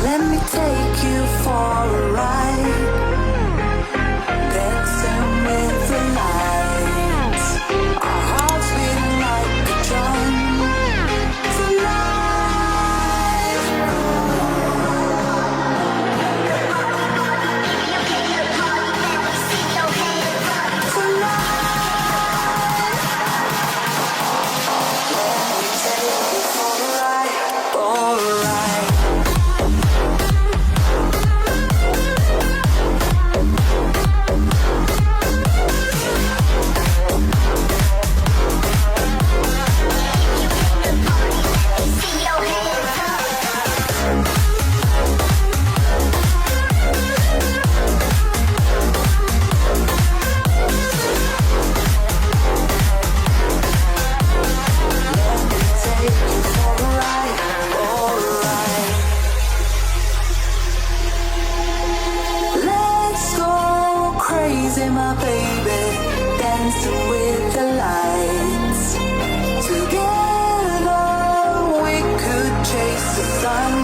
Let me take you for a ride, dancing with the lights. Our hearts beating like a drum tonight. Let me take you for a ride, for a ride. Let's go crazy, my baby, dancing with the lights. Together we could chase the sun.